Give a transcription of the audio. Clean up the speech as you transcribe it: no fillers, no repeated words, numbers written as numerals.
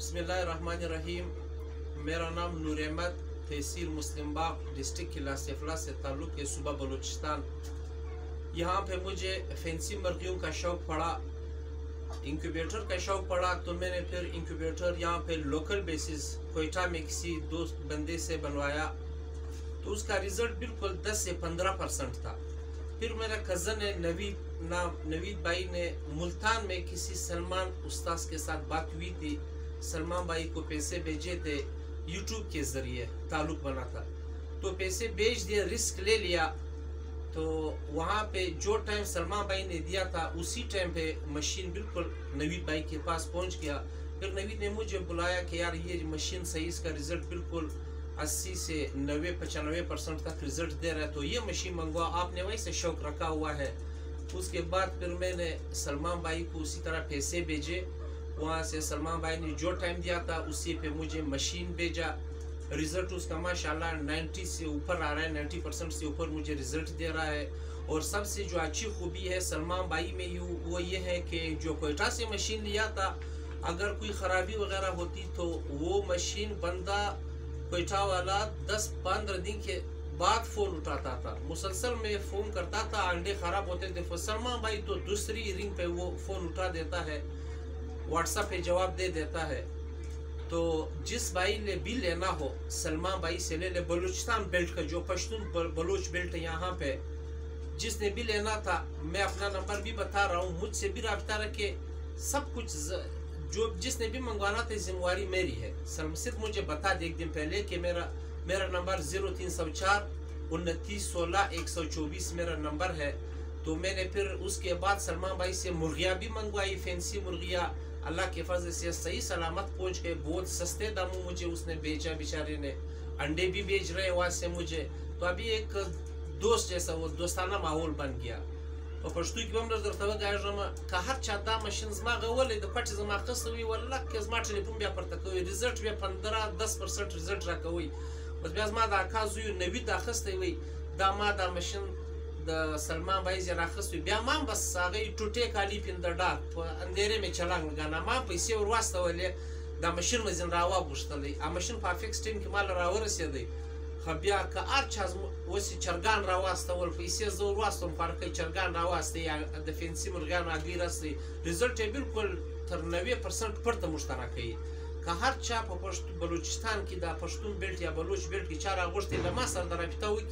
बिस्मिल्लाहिर्रहमानिर्रहीम। मेरा नाम नूर अहमद, तहसील मुस्लिम बाग, डिस्ट्रिक्ट किला सेफला से ताल्लुक़ है, सूबा बलूचिस्तान। यहाँ पे मुझे फैंसी मुर्गियों का शौक़ पड़ा, इंक्यूबेटर का शौक़ पड़ा, तो मैंने फिर इंक्यूबेटर यहाँ पे लोकल बेसिस कोयटा में किसी दोस्त बंदे से बनवाया, तो उसका रिज़ल्ट बिल्कुल 10 से 15% था। फिर मेरा कज़न है नवीद भाई ने मुल्तान में किसी सलमान उस्ताद के साथ बात हुई थी, सलमान भाई को पैसे भेजे थे, यूट्यूब के ज़रिए ताल्लुक़ बना था, तो पैसे भेज दिए, रिस्क ले लिया। तो वहाँ पे जो टाइम सलमान भाई ने दिया था उसी टाइम पे मशीन बिल्कुल नवीद भाई के पास पहुँच गया। फिर नवीद ने मुझे बुलाया कि यार ये मशीन सही, इसका रिज़ल्ट बिल्कुल 80 से 90-95% तक रिज़ल्ट दे रहा है, तो ये मशीन मंगवा, आपने वहीं से शौक़ रखा हुआ है। उसके बाद फिर मैंने सलमान भाई को उसी तरह पैसे भेजे, वहाँ से सलमान भाई ने जो टाइम दिया था उसी पे मुझे मशीन भेजा। रिज़ल्ट उसका माशाल्लाह 90 से ऊपर आ रहा है, 90% से ऊपर मुझे रिज़ल्ट दे रहा है। और सबसे जो अच्छी खूबी है सलमान भाई में वो ये है कि जो कोयटा से मशीन लिया था, अगर कोई ख़राबी वगैरह होती तो वो मशीन बंदा कोयटा वाला 10-15 दिन के बाद फ़ोन उठाता था, मुसलसल में फ़ोन करता था, अंडे ख़राब होते थे, सलमान भाई तो दूसरी रिंग पे वो फ़ोन उठा देता है, व्हाट्सएप पे जवाब दे देता है। तो जिस भाई ने भी लेना हो सलमान भाई से ले ले, बलूचिस्तान बेल्ट का जो पश्तून बलूच बेल्ट है यहाँ पे, जिसने भी लेना था, मैं अपना नंबर भी बता रहा हूँ, मुझसे भी रब्ता रखे, सब कुछ जो जिसने भी मंगवाना था जिम्मेवारी मेरी है। सिर्फ मुझे बता दे एक दिन पहले कि मेरा नंबर 0304 29 16 124 मेरा नंबर है। तो मैंने फिर उसके बाद सलमान भाई से मुर्गियाँ भी मंगवाई, फैंसी मुर्गियाँ, अल्लाह के फजल से सही सलामत पहुँच गए, बहुत सस्ते दामों मुझे उसने बेचा, बेचारे ने अंडे भी बेच रहे वहाँ से मुझे। तो अभी एक दोस्त जैसा वो दोस्ताना माहौल बन गया। په پښتو کې هم درته وګاږم که هر چا دا ماشین زما غولی د پټ زما اخیستی وي، والله که زما ټلیفون بیا پورته کوي، ریزلټ بیا 15-10% ریزلټ راکوي. بس بیا زما د اکا زوی نوید اخیستی وي، دا ما دا ماشین د سلمان بھائی ځای راخیستی وي، بیا ما هم بس هغې ټوټې کالي پنده ډار په اندېرې مې چلنګ ګڼه، ما پیسې ور واستولې، دا ماشین مې ځین راواغوښتلی، ا ماشین په افیکس ټایم کې ما له راورسېدی. خو بیا که هر چا اوس یې چرګان راواستول، پیسې زه ور واستوم، فرقی چرګان راواستئ یا د فینسي مرغانو هګۍ راستئ، ریزلټ یې بالکل تر 90% پورته موږ ته راکوي. که هر چا په بلوچستان کې دا پښتون بیلټ یا بلوچ بیلټ کې چا راغوښتی، له ما سره د رابطه وکړي.